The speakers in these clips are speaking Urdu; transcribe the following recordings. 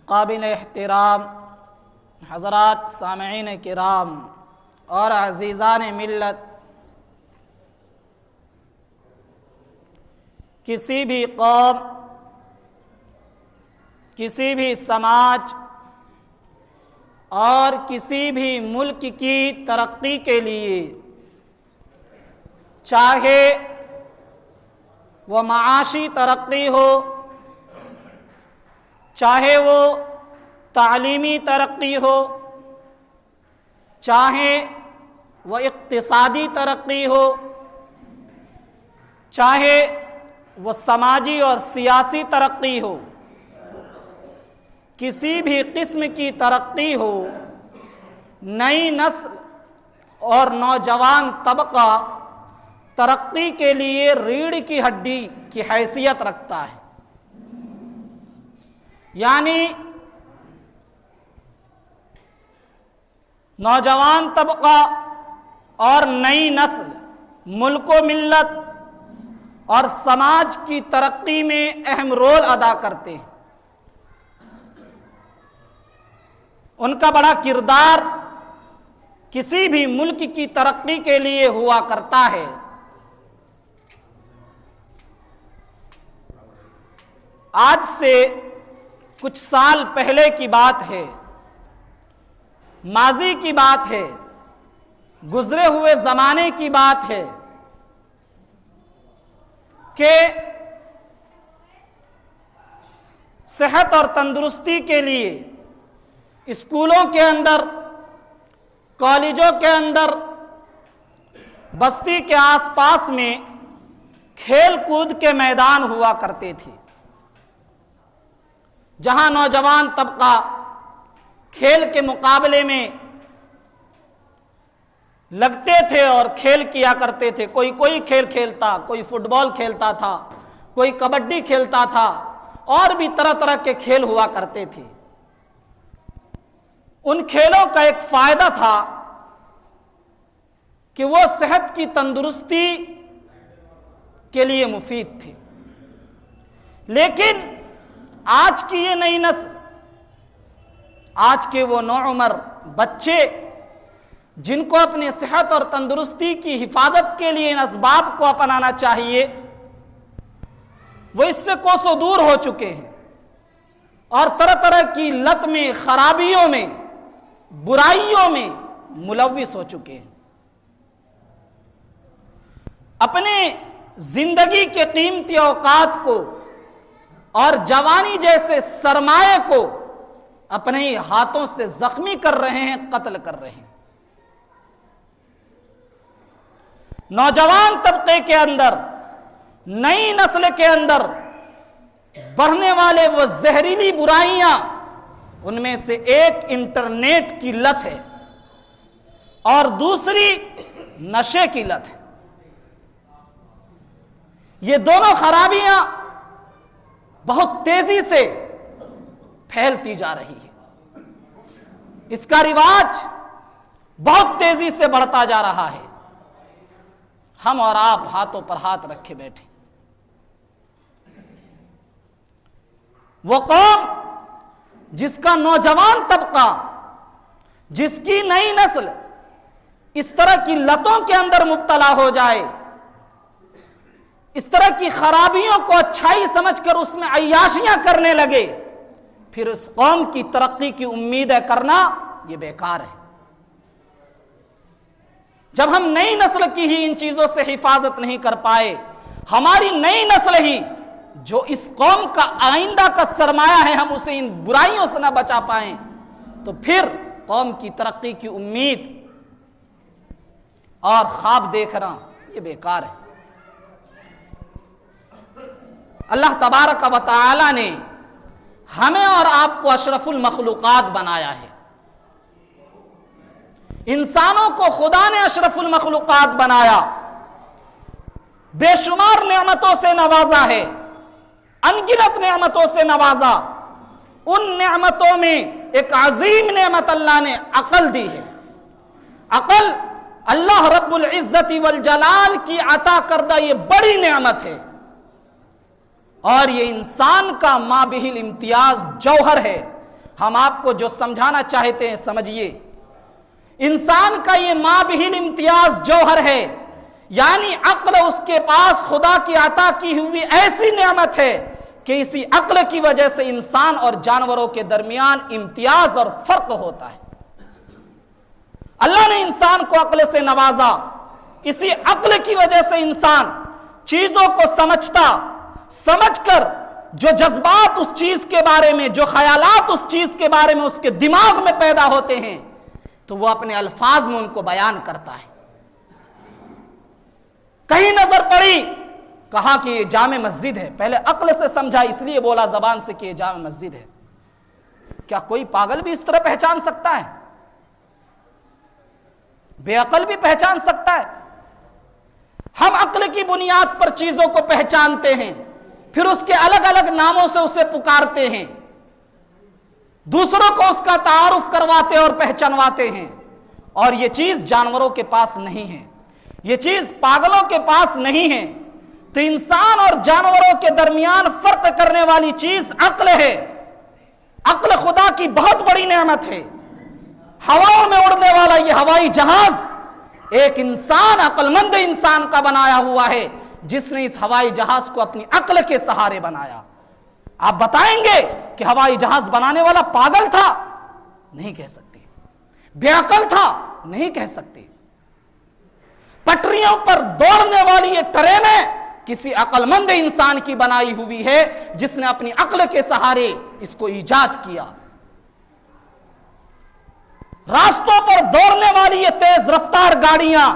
قابل احترام حضرات سامعین کرام اور عزیزان ملت، کسی بھی قوم، کسی بھی سماج اور کسی بھی ملک کی ترقی کے لیے، چاہے وہ معاشی ترقی ہو، چاہے وہ تعلیمی ترقی ہو، چاہے وہ اقتصادی ترقی ہو، چاہے وہ سماجی اور سیاسی ترقی ہو، کسی بھی قسم کی ترقی ہو، نئی نسل اور نوجوان طبقہ ترقی کے لیے ریڑھ کی ہڈی کی حیثیت رکھتا ہے۔ یعنی نوجوان طبقہ اور نئی نسل ملک و ملت اور سماج کی ترقی میں اہم رول ادا کرتے ہیں۔ ان کا بڑا کردار کسی بھی ملک کی ترقی کے لیے ہوا کرتا ہے۔ آج سے کچھ سال پہلے کی بات ہے، ماضی کی بات ہے، گزرے ہوئے زمانے کی بات ہے کہ صحت اور تندرستی کے لیے اسکولوں کے اندر، کالجوں کے اندر، بستی کے آس پاس میں کھیل کود کے میدان ہوا کرتے تھے، جہاں نوجوان طبقہ کھیل کے مقابلے میں لگتے تھے اور کھیل کیا کرتے تھے۔ کوئی کھیل کھیلتا، کوئی فٹ بال کھیلتا تھا، کوئی کبڈی کھیلتا تھا، اور بھی طرح طرح کے کھیل ہوا کرتے تھے۔ ان کھیلوں کا ایک فائدہ تھا کہ وہ صحت کی تندرستی کے لیے مفید تھے، لیکن آج کی یہ نئی نسل، آج کے وہ نوعمر بچے جن کو اپنے صحت اور تندرستی کی حفاظت کے لیے ان اسباب کو اپنانا چاہیے، وہ اس سے کوسوں دور ہو چکے ہیں اور طرح طرح کی لت میں، خرابیوں میں، برائیوں میں ملوث ہو چکے ہیں۔ اپنے زندگی کے قیمتی اوقات کو اور جوانی جیسے سرمایہ کو اپنے ہی ہاتھوں سے زخمی کر رہے ہیں، قتل کر رہے ہیں۔ نوجوان طبقے کے اندر، نئی نسل کے اندر بڑھنے والے وہ زہریلی برائیاں، ان میں سے ایک انٹرنیٹ کی لت ہے اور دوسری نشے کی لت ہے۔ یہ دونوں خرابیاں بہت تیزی سے پھیلتی جا رہی ہے، اس کا رواج بہت تیزی سے بڑھتا جا رہا ہے۔ ہم اور آپ ہاتھوں پر ہاتھ رکھے بیٹھے۔ وہ قوم جس کا نوجوان طبقہ، جس کی نئی نسل اس طرح کی لتوں کے اندر مبتلا ہو جائے، اس طرح کی خرابیوں کو اچھائی سمجھ کر اس میں عیاشیاں کرنے لگے، پھر اس قوم کی ترقی کی امید کرنا یہ بیکار ہے۔ جب ہم نئی نسل کی ہی ان چیزوں سے حفاظت نہیں کر پائے، ہماری نئی نسل ہی جو اس قوم کا آئندہ کا سرمایہ ہے، ہم اسے ان برائیوں سے نہ بچا پائیں تو پھر قوم کی ترقی کی امید اور خواب دیکھنا یہ بیکار ہے۔ اللہ تبارک و تعالی نے ہمیں اور آپ کو اشرف المخلوقات بنایا ہے۔ انسانوں کو خدا نے اشرف المخلوقات بنایا، بے شمار نعمتوں سے نوازا ہے، انگنت نعمتوں سے نوازا۔ ان نعمتوں میں ایک عظیم نعمت اللہ نے عقل دی ہے۔ عقل اللہ رب العزت والجلال کی عطا کردہ یہ بڑی نعمت ہے، اور یہ انسان کا ما بہ الامتیاز جوہر ہے۔ ہم آپ کو جو سمجھانا چاہتے ہیں سمجھیے، انسان کا یہ مابہل امتیاز جوہر ہے، یعنی عقل اس کے پاس خدا کی عطا کی ہوئی ایسی نعمت ہے کہ اسی عقل کی وجہ سے انسان اور جانوروں کے درمیان امتیاز اور فرق ہوتا ہے۔ اللہ نے انسان کو عقل سے نوازا، اسی عقل کی وجہ سے انسان چیزوں کو سمجھ کر جو جذبات اس چیز کے بارے میں، جو خیالات اس چیز کے بارے میں اس کے دماغ میں پیدا ہوتے ہیں تو وہ اپنے الفاظ میں ان کو بیان کرتا ہے۔ کہیں نظر پڑی، کہا کہ یہ جامع مسجد ہے، پہلے عقل سے سمجھا، اس لیے بولا زبان سے کہ یہ جامع مسجد ہے۔ کیا کوئی پاگل بھی اس طرح پہچان سکتا ہے؟ بے عقل بھی پہچان سکتا ہے؟ ہم عقل کی بنیاد پر چیزوں کو پہچانتے ہیں، پھر اس کے الگ الگ ناموں سے اسے پکارتے ہیں، دوسروں کو اس کا تعارف کرواتے اور پہچانواتے ہیں، اور یہ چیز جانوروں کے پاس نہیں ہے، یہ چیز پاگلوں کے پاس نہیں ہے۔ تو انسان اور جانوروں کے درمیان فرق کرنے والی چیز عقل ہے۔ عقل خدا کی بہت بڑی نعمت ہے۔ ہواؤں میں اڑنے والا یہ ہوائی جہاز ایک انسان، عقل مند انسان کا بنایا ہوا ہے، جس نے اس ہوائی جہاز کو اپنی عقل کے سہارے بنایا۔ آپ بتائیں گے کہ ہوائی جہاز بنانے والا پاگل تھا؟ نہیں کہہ سکتے۔ بے عقل تھا؟ نہیں کہہ سکتے۔ پٹریوں پر دوڑنے والی یہ ٹرینیں کسی عقل مند انسان کی بنائی ہوئی ہے، جس نے اپنی عقل کے سہارے اس کو ایجاد کیا۔ راستوں پر دوڑنے والی یہ تیز رفتار گاڑیاں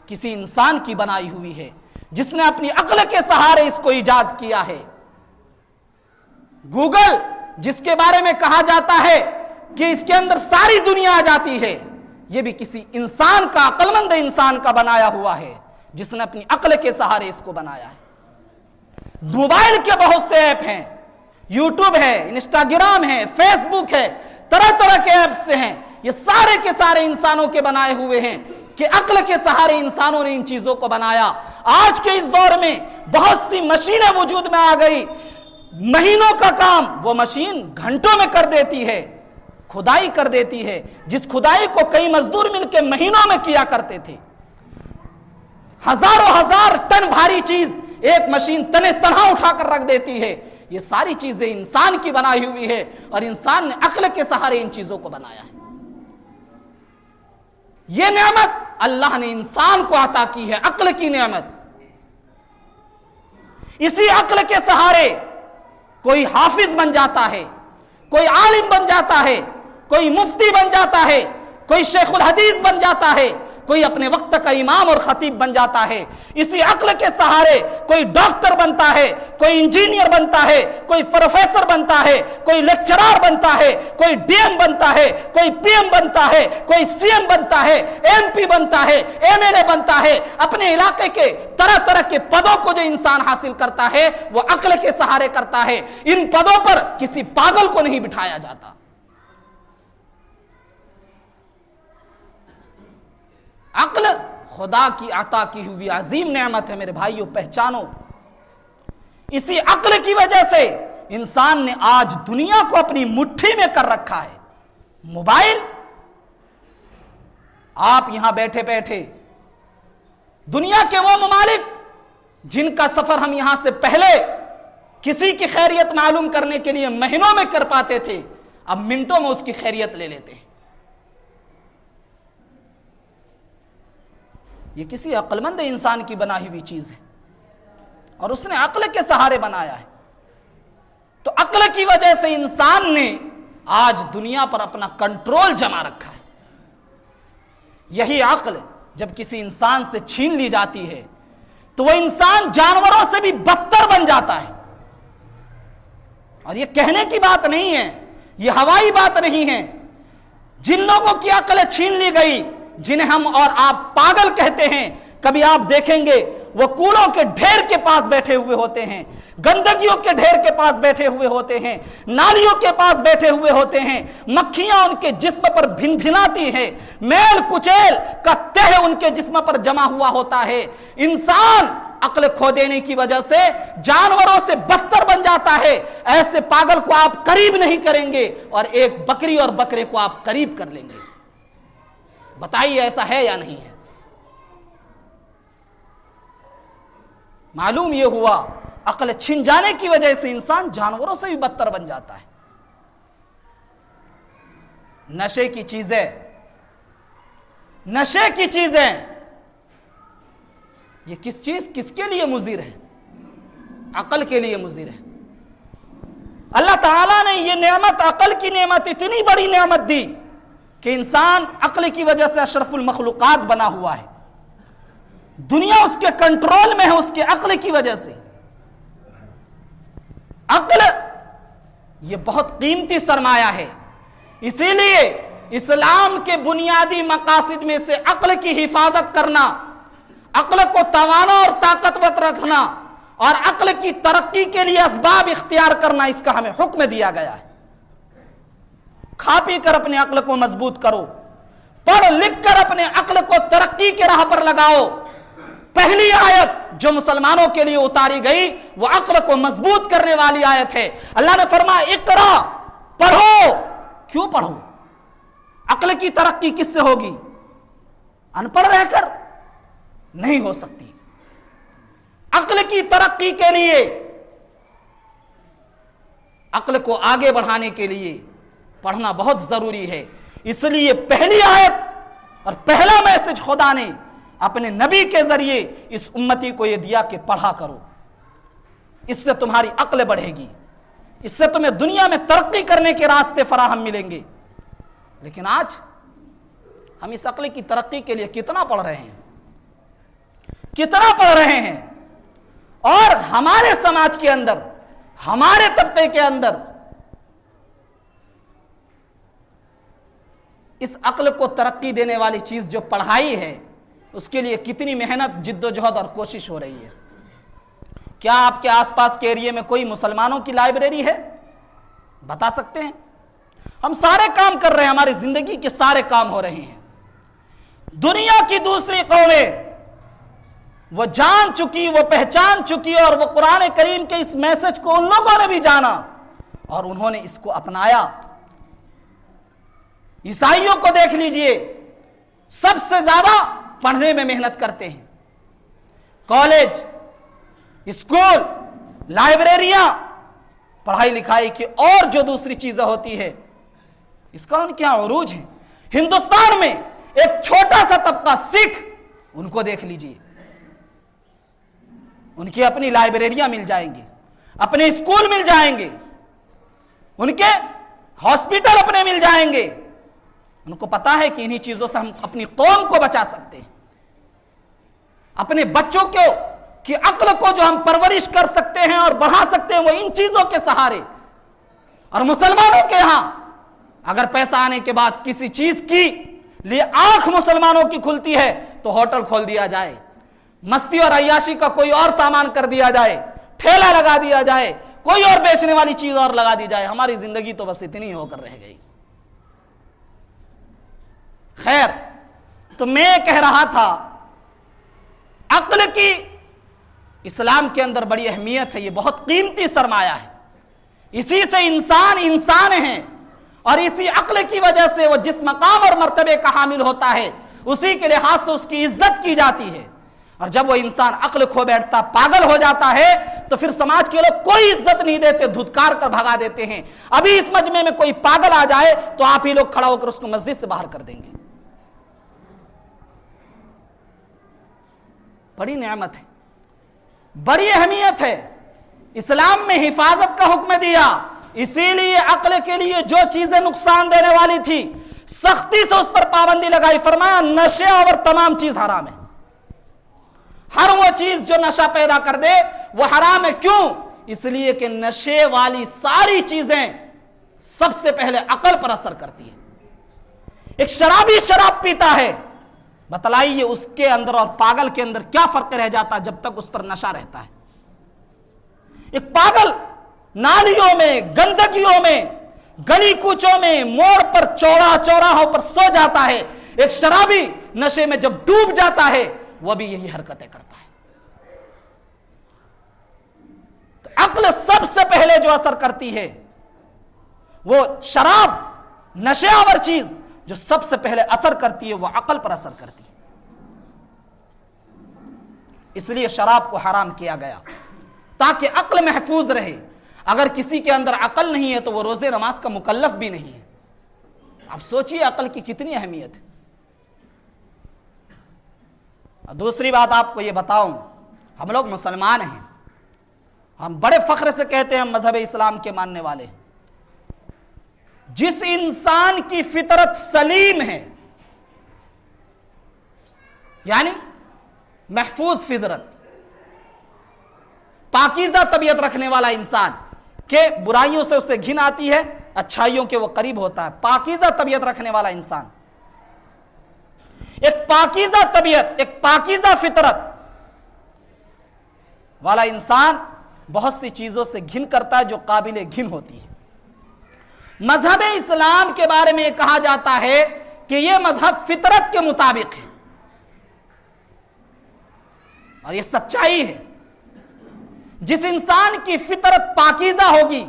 کسی انسان کی بنائی ہوئی ہے، جس نے اپنی عقل کے سہارے اس کو ایجاد کیا ہے۔ گوگل، جس کے بارے میں کہا جاتا ہے کہ اس کے اندر ساری دنیا آ جاتی ہے، یہ بھی کسی انسان کا، عقل مند انسان کا بنایا ہوا ہے، جس نے اپنی عقل کے سہارے اس کو بنایا ہے۔ موبائل کے بہت سے ایپ ہیں، یوٹیوب ہے، انسٹاگرام ہے، فیس بک ہے، طرح طرح کے ایپس ہیں، یہ سارے کے سارے انسانوں کے بنائے ہوئے ہیں کہ عقل کے سہارے انسانوں نے ان چیزوں کو بنایا۔ آج کے اس دور میں بہت سی مشینیں وجود میں آ گئی، مہینوں کا کام وہ مشین گھنٹوں میں کر دیتی ہے، کھدائی کر دیتی ہے، جس کھدائی کو کئی مزدور مل کے مہینوں میں کیا کرتے تھے۔ ہزاروں ہزار ٹن بھاری چیز ایک مشین تنے تنہا اٹھا کر رکھ دیتی ہے۔ یہ ساری چیزیں انسان کی بنائی ہوئی ہے، اور انسان نے عقل کے سہارے ان چیزوں کو بنایا ہے۔ یہ نعمت اللہ نے انسان کو عطا کی ہے، عقل کی نعمت۔ اسی عقل کے سہارے کوئی حافظ بن جاتا ہے، کوئی عالم بن جاتا ہے، کوئی مفتی بن جاتا ہے، کوئی شیخ الحدیث بن جاتا ہے، کوئی اپنے وقت کا امام اور خطیب بن جاتا ہے۔ اسی عقل کے سہارے کوئی ڈاکٹر بنتا ہے، کوئی انجینئر بنتا ہے، کوئی پروفیسر بنتا ہے، کوئی لیکچرار بنتا ہے، کوئی ڈی ایم بنتا ہے، کوئی پی ایم بنتا ہے، کوئی سی ایم بنتا ہے، ایم پی بنتا ہے، ایم ایل اے بنتا ہے۔ اپنے علاقے کے طرح طرح کے پدوں کو جو انسان حاصل کرتا ہے وہ عقل کے سہارے کرتا ہے۔ ان پدوں پر کسی پاگل کو نہیں بٹھایا جاتا۔ عقل خدا کی عطا کی ہوئی عظیم نعمت ہے میرے بھائیوں، پہچانو۔ اسی عقل کی وجہ سے انسان نے آج دنیا کو اپنی مٹھی میں کر رکھا ہے۔ موبائل، آپ یہاں بیٹھے بیٹھے دنیا کے وہ ممالک جن کا سفر ہم یہاں سے پہلے کسی کی خیریت معلوم کرنے کے لیے مہینوں میں کر پاتے تھے، اب منٹوں میں اس کی خیریت لے لیتے ہیں۔ یہ کسی عقل مند انسان کی بنائی ہوئی چیز ہے، اور اس نے عقل کے سہارے بنایا ہے۔ تو عقل کی وجہ سے انسان نے آج دنیا پر اپنا کنٹرول جما رکھا ہے۔ یہی عقل جب کسی انسان سے چھین لی جاتی ہے تو وہ انسان جانوروں سے بھی بدتر بن جاتا ہے۔ اور یہ کہنے کی بات نہیں ہے، یہ ہوائی بات نہیں ہے۔ جن لوگوں کی عقل چھین لی گئی، جنہیں ہم اور آپ پاگل کہتے ہیں، کبھی آپ دیکھیں گے وہ کوڑوں کے ڈھیر کے پاس بیٹھے ہوئے ہوتے ہیں، گندگیوں کے ڈھیر کے پاس بیٹھے ہوئے ہوتے ہیں، نالیوں کے پاس بیٹھے ہوئے ہوتے ہیں، مکھیاں ان کے جسم پر بھن بھناتی ہیں، میل کچیل کا تہ ان کے جسم پر جمع ہوا ہوتا ہے۔ انسان عقل کھو دینے کی وجہ سے جانوروں سے بدتر بن جاتا ہے، ایسے پاگل کو آپ قریب نہیں کریں گے اور ایک بکری اور بکرے کو آپ قریب کر لیں گے۔ بتائیے ایسا ہے یا نہیں ہے؟ معلوم یہ ہوا عقل چھن جانے کی وجہ سے انسان جانوروں سے بھی بدتر بن جاتا ہے۔ نشے کی چیزیں یہ کس کے لیے مضر ہے؟ عقل کے لیے مضر ہے۔ اللہ تعالیٰ نے یہ نعمت، عقل کی نعمت، اتنی بڑی نعمت دی کہ انسان عقل کی وجہ سے اشرف المخلوقات بنا ہوا ہے، دنیا اس کے کنٹرول میں ہے اس کے عقل کی وجہ سے۔ عقل یہ بہت قیمتی سرمایہ ہے، اسی لیے اسلام کے بنیادی مقاصد میں سے عقل کی حفاظت کرنا، عقل کو توانا اور طاقتور رکھنا اور عقل کی ترقی کے لیے اسباب اختیار کرنا، اس کا ہمیں حکم دیا گیا ہے۔ کھا پی کر اپنے عقل کو مضبوط کرو، پڑھ لکھ کر اپنے عقل کو ترقی کے راہ پر لگاؤ۔ پہلی آیت جو مسلمانوں کے لیے اتاری گئی وہ عقل کو مضبوط کرنے والی آیت ہے۔ اللہ نے فرمایا اقرا، پڑھو۔ کیوں پڑھو؟ عقل کی ترقی کس سے ہوگی؟ ان پڑھ رہ کر نہیں ہو سکتی۔ عقل کی ترقی کے لیے، عقل کو آگے بڑھانے کے لیے پڑھنا بہت ضروری ہے۔ اس لیے پہلی آیت اور پہلا میسج خدا نے اپنے نبی کے ذریعے اس امتی کو یہ دیا کہ پڑھا کرو، اس سے تمہاری عقل بڑھے گی، اس سے تمہیں دنیا میں ترقی کرنے کے راستے فراہم ملیں گے۔ لیکن آج ہم اس عقل کی ترقی کے لیے کتنا پڑھ رہے ہیں، اور ہمارے سماج کے اندر، ہمارے طبقے کے اندر اس عقل کو ترقی دینے والی چیز جو پڑھائی ہے اس کے لیے کتنی محنت، جد و جہد اور کوشش ہو رہی ہے۔ کیا آپ کے آس پاس کے ایریے میں کوئی مسلمانوں کی لائبریری ہے؟ بتا سکتے ہیں؟ ہم سارے کام کر رہے ہیں، ہماری زندگی کے سارے کام ہو رہے ہیں۔ دنیا کی دوسری قومیں وہ جان چکی، وہ پہچان چکی، اور وہ قرآن کریم کے اس میسج کو ان لوگوں نے بھی جانا اور انہوں نے اس کو اپنایا۔ عیسائیوں کو دیکھ لیجئے، سب سے زیادہ پڑھنے میں محنت کرتے ہیں۔ کالج، اسکول، لائبریریاں، پڑھائی لکھائی کی اور جو دوسری چیزیں ہوتی ہے اس کا ان کے یہاں عروج ہے۔ ہندوستان میں ایک چھوٹا سا طبقہ سکھ، ان کو دیکھ لیجئے، ان کی اپنی لائبریریاں مل جائیں گی، اپنے اسکول مل جائیں گے، ان کے ہاسپٹل اپنے مل جائیں گے۔ ان کو پتا ہے کہ انہی چیزوں سے ہم اپنی قوم کو بچا سکتے ہیں، اپنے بچوں کی عقل کو جو ہم پرورش کر سکتے ہیں اور بڑھا سکتے ہیں وہ ان چیزوں کے سہارے۔ اور مسلمانوں کے ہاں اگر پیسہ آنے کے بعد کسی چیز کی لیے آنکھ مسلمانوں کی کھلتی ہے تو ہوٹل کھول دیا جائے، مستی اور عیاشی کا کوئی اور سامان کر دیا جائے، ٹھیلا لگا دیا جائے، کوئی اور بیچنے والی چیز اور لگا دی جائے، ہماری زندگی تو بس اتنی ہو کر رہ گئی۔ خیر، تو میں کہہ رہا تھا عقل کی اسلام کے اندر بڑی اہمیت ہے، یہ بہت قیمتی سرمایہ ہے، اسی سے انسان ہے، اور اسی عقل کی وجہ سے وہ جس مقام اور مرتبے کا حامل ہوتا ہے اسی کے لحاظ سے اس کی عزت کی جاتی ہے۔ اور جب وہ انسان عقل کھو بیٹھتا، پاگل ہو جاتا ہے تو پھر سماج کے لوگ کوئی عزت نہیں دیتے، دھتکار کر بھگا دیتے ہیں۔ ابھی اس مجمع میں کوئی پاگل آ جائے تو آپ ہی لوگ کھڑا ہو کر اس کو مسجد سے باہر کر دیں گے۔ بڑی نعمت ہے، بڑی اہمیت ہے، اسلام میں حفاظت کا حکم دیا، اسی لیے عقل کے لیے جو چیزیں نقصان دینے والی تھی سختی سے اس پر پابندی لگائی، فرمایا نشے اور تمام چیز حرام ہے۔ ہر وہ چیز جو نشہ پیدا کر دے وہ حرام ہے۔ کیوں؟ اس لیے کہ نشے والی ساری چیزیں سب سے پہلے عقل پر اثر کرتی ہے۔ ایک شرابی شراب پیتا ہے، بتلائیے اس کے اندر اور پاگل کے اندر کیا فرق رہ جاتا جب تک اس پر نشہ رہتا ہے۔ ایک پاگل نالیوں میں، گندگیوں میں، گلی کوچوں میں، موڑ پر، چوراہوں پر سو جاتا ہے۔ ایک شرابی نشے میں جب ڈوب جاتا ہے وہ بھی یہی حرکتیں کرتا ہے۔ عقل سب سے پہلے جو اثر کرتی ہے وہ شراب، نشے آور چیز جو سب سے پہلے اثر کرتی ہے وہ عقل پر اثر کرتی ہے. اس لیے شراب کو حرام کیا گیا تاکہ عقل محفوظ رہے. اگر کسی کے اندر عقل نہیں ہے تو وہ روزے نماز کا مکلف بھی نہیں ہے. اب سوچئے عقل کی کتنی اہمیت ہے. دوسری بات آپ کو یہ بتاؤں، ہم لوگ مسلمان ہیں، ہم بڑے فخر سے کہتے ہیں ہم مذہب اسلام کے ماننے والے ہیں. جس انسان کی فطرت سلیم ہے، یعنی محفوظ فطرت، پاکیزہ طبیعت رکھنے والا انسان کہ برائیوں سے اسے گھن آتی ہے، اچھائیوں کے وہ قریب ہوتا ہے، پاکیزہ طبیعت رکھنے والا انسان، ایک پاکیزہ طبیعت، ایک پاکیزہ فطرت والا انسان بہت سی چیزوں سے گھن کرتا ہے جو قابل گھن ہوتی ہے. مذہب اسلام کے بارے میں یہ کہا جاتا ہے کہ یہ مذہب فطرت کے مطابق ہے، اور یہ سچائی ہے. جس انسان کی فطرت پاکیزہ ہوگی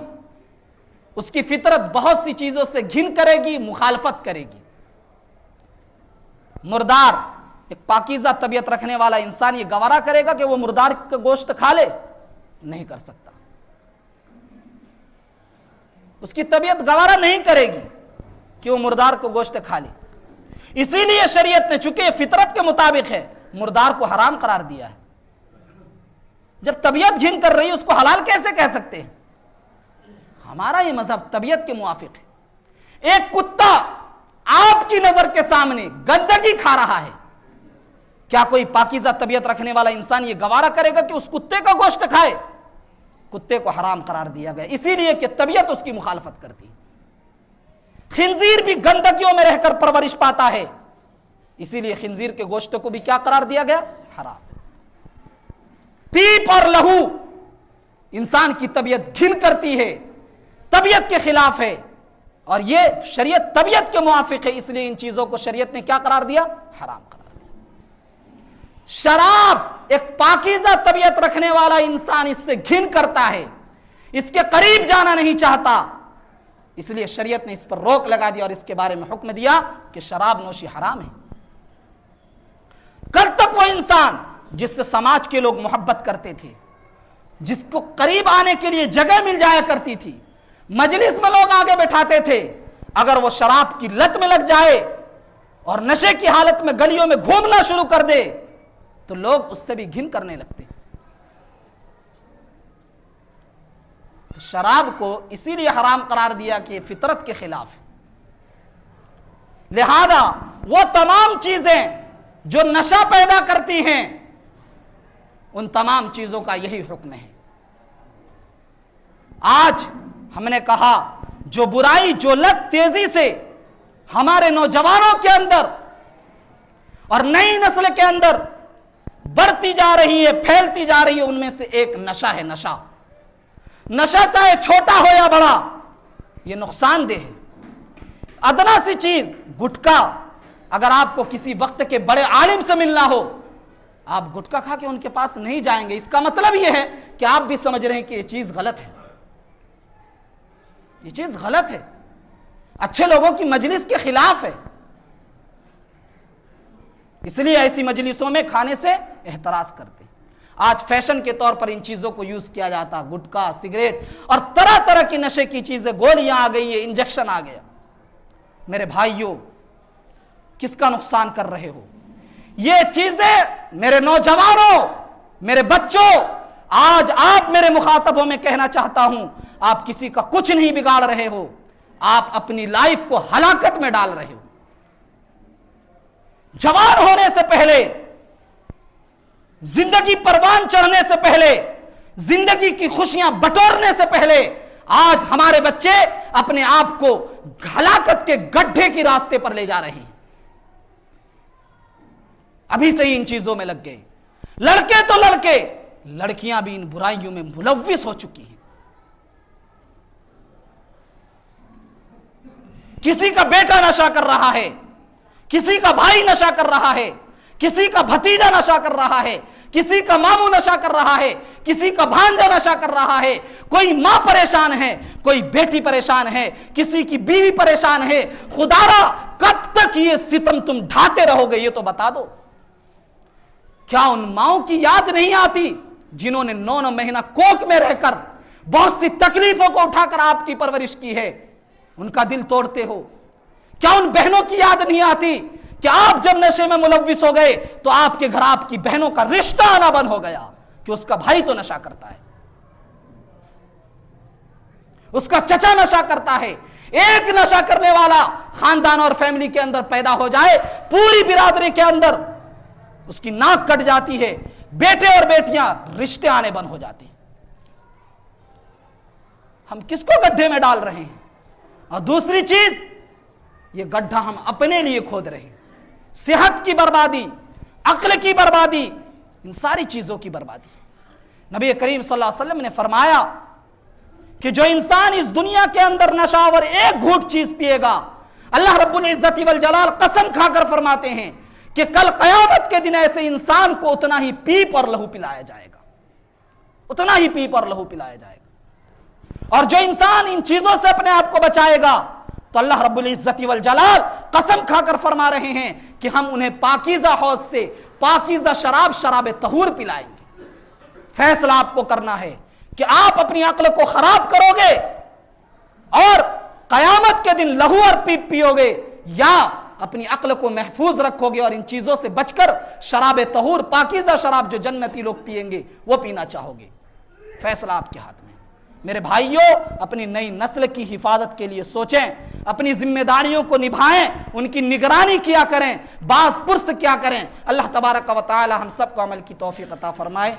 اس کی فطرت بہت سی چیزوں سے گھن کرے گی، مخالفت کرے گی. مردار، ایک پاکیزہ طبیعت رکھنے والا انسان یہ گوارا کرے گا کہ وہ مردار کا گوشت کھا لے؟ نہیں کر سکتا. اس کی طبیعت گوارا نہیں کرے گی کہ وہ مردار کو گوشت کھا لے. اسی لیے شریعت نے چونکہ فطرت کے مطابق ہے مردار کو حرام قرار دیا ہے. جب طبیعت گھن کر رہی ہے اس کو حلال کیسے کہہ سکتے ہیں؟ ہمارا یہ مذہب طبیعت کے موافق ہے. ایک کتا آپ کی نظر کے سامنے گندگی کھا رہا ہے، کیا کوئی پاکیزہ طبیعت رکھنے والا انسان یہ گوارا کرے گا کہ اس کتے کا گوشت کھائے؟ کتے کو حرام قرار دیا گیا اسی لیے کہ طبیعت اس کی مخالفت کرتی. خنزیر بھی گندگیوں میں رہ کر پرورش پاتا ہے، اسی لیے خنزیر کے گوشت کو بھی کیا قرار دیا گیا؟ حرام. پیپ اور لہو انسان کی طبیعت گھن کرتی ہے، طبیعت کے خلاف ہے، اور یہ شریعت طبیعت کے موافق ہے، اس لیے ان چیزوں کو شریعت نے کیا قرار دیا؟ حرام قرار دیا. شراب، ایک پاکیزہ طبیعت رکھنے والا انسان اس سے گھن کرتا ہے، اس کے قریب جانا نہیں چاہتا، اس لیے شریعت نے اس پر روک لگا دیا اور اس کے بارے میں حکم دیا کہ شراب نوشی حرام ہے. کل تک وہ انسان جس سے سماج کے لوگ محبت کرتے تھے، جس کو قریب آنے کے لیے جگہ مل جایا کرتی تھی، مجلس میں لوگ آگے بٹھاتے تھے، اگر وہ شراب کی لت میں لگ جائے اور نشے کی حالت میں گلیوں میں گھومنا شروع کر دے تو لوگ اس سے بھی گھن کرنے لگتے. تو شراب کو اسی لیے حرام قرار دیا کہ فطرت کے خلاف ہے. لہذا وہ تمام چیزیں جو نشہ پیدا کرتی ہیں ان تمام چیزوں کا یہی حکم ہے. آج ہم نے کہا جو برائی، جو لت تیزی سے ہمارے نوجوانوں کے اندر اور نئی نسل کے اندر بڑھتی جا رہی ہے، پھیلتی جا رہی ہے، ان میں سے ایک نشہ ہے. نشہ چاہے چھوٹا ہو یا بڑا یہ نقصان دہ ہے. ادنا سی چیز گٹکا، اگر آپ کو کسی وقت کے بڑے عالم سے ملنا ہو آپ گٹکا کھا کے ان کے پاس نہیں جائیں گے. اس کا مطلب یہ ہے کہ آپ بھی سمجھ رہے ہیں کہ یہ چیز غلط ہے، یہ چیز غلط ہے، اچھے لوگوں کی مجلس کے خلاف ہے. اس لیے ایسی مجلسوں میں کھانے سے احتراز کرتے. آج فیشن کے طور پر ان چیزوں کو یوز کیا جاتا، گٹکا، سگریٹ اور طرح طرح کی نشے کی چیزیں، گولیاں آ گئی ہیں، انجیکشن آ گیا. میرے بھائیوں، کس کا نقصان کر رہے ہو؟ یہ چیزیں میرے نوجوانوں، میرے بچوں، آج آپ میرے مخاطبوں میں کہنا چاہتا ہوں، آپ کسی کا کچھ نہیں بگاڑ رہے ہو، آپ اپنی لائف کو ہلاکت میں ڈال رہے ہو. جوان ہونے سے پہلے، زندگی پروان چڑھنے سے پہلے، زندگی کی خوشیاں بٹورنے سے پہلے آج ہمارے بچے اپنے آپ کو ہلاکت کے گڈھے کی راستے پر لے جا رہے ہیں. ابھی سے ہی ان چیزوں میں لگ گئے. لڑکے تو لڑکے، لڑکیاں بھی ان برائیوں میں ملوث ہو چکی ہیں. کسی کا بیٹا نشہ کر رہا ہے، کسی کا بھائی نشہ کر رہا ہے، کسی کا بھتیجا نشہ کر رہا ہے، کسی کا ماموں نشہ کر رہا ہے، کسی کا بھانجا نشہ کر رہا ہے، کوئی ماں پریشان ہے، کوئی بیٹی پریشان ہے، کسی کی بیوی پریشان ہے، خدا را کب تک یہ ستم تم ڈھاتے رہو گے یہ تو بتا دو۔ کیا ان ماؤں کی یاد نہیں آتی جنہوں نے 9 مہینہ کوکھ میں رہ کر بہت سی تکلیفوں کو اٹھا کر آپ کی پرورش کی ہے؟ ان کا دل توڑتے ہو۔ کیا ان بہنوں کی یاد نہیں آتی کہ آپ جب نشے میں ملوث ہو گئے تو آپ کے گھر آپ کی بہنوں کا رشتہ آنا بند ہو گیا کہ اس کا بھائی تو نشہ کرتا ہے، اس کا چچا نشہ کرتا ہے۔ ایک نشہ کرنے والا خاندان اور فیملی کے اندر پیدا ہو جائے، پوری برادری کے اندر اس کی ناک کٹ جاتی ہے، بیٹے اور بیٹیاں رشتے آنے بند ہو جاتی۔ ہم کس کو گڈھے میں ڈال رہے ہیں؟ اور دوسری چیز، یہ گڈھا ہم اپنے لیے کھود رہے ہیں۔ صحت کی بربادی، عقل کی بربادی، ان ساری چیزوں کی بربادی۔ نبی کریم صلی اللہ علیہ وسلم نے فرمایا کہ جو انسان اس دنیا کے اندر نشاور ایک گھونٹ چیز پیے گا، اللہ رب العزت والجلال قسم کھا کر فرماتے ہیں کہ کل قیامت کے دن ایسے انسان کو اتنا ہی پیپ اور لہو پلایا جائے گا، اتنا ہی پیپ اور لہو پلایا جائے گا۔ اور جو انسان ان چیزوں سے اپنے آپ کو بچائے گا تو اللہ رب العزت والجلال قسم کھا کر فرما رہے ہیں کہ ہم انہیں پاکیزہ حوض سے پاکیزہ شراب طہور پلائیں گے۔ فیصلہ آپ کو کرنا ہے کہ آپ اپنی عقل کو خراب کرو گے اور قیامت کے دن لہو اور پیپ پیو گے، یا اپنی عقل کو محفوظ رکھو گے اور ان چیزوں سے بچ کر شراب طہور، پاکیزہ شراب جو جنتی لوگ پئیں گے وہ پینا چاہو گے۔ فیصلہ آپ کے ہاتھ میں۔ میرے بھائیوں، اپنی نئی نسل کی حفاظت کے لیے سوچیں، اپنی ذمہ داریوں کو نبھائیں، ان کی نگرانی کیا کریں، باز پرس کیا کریں۔ اللہ تبارک و تعالی ہم سب کو عمل کی توفیق عطا فرمائے۔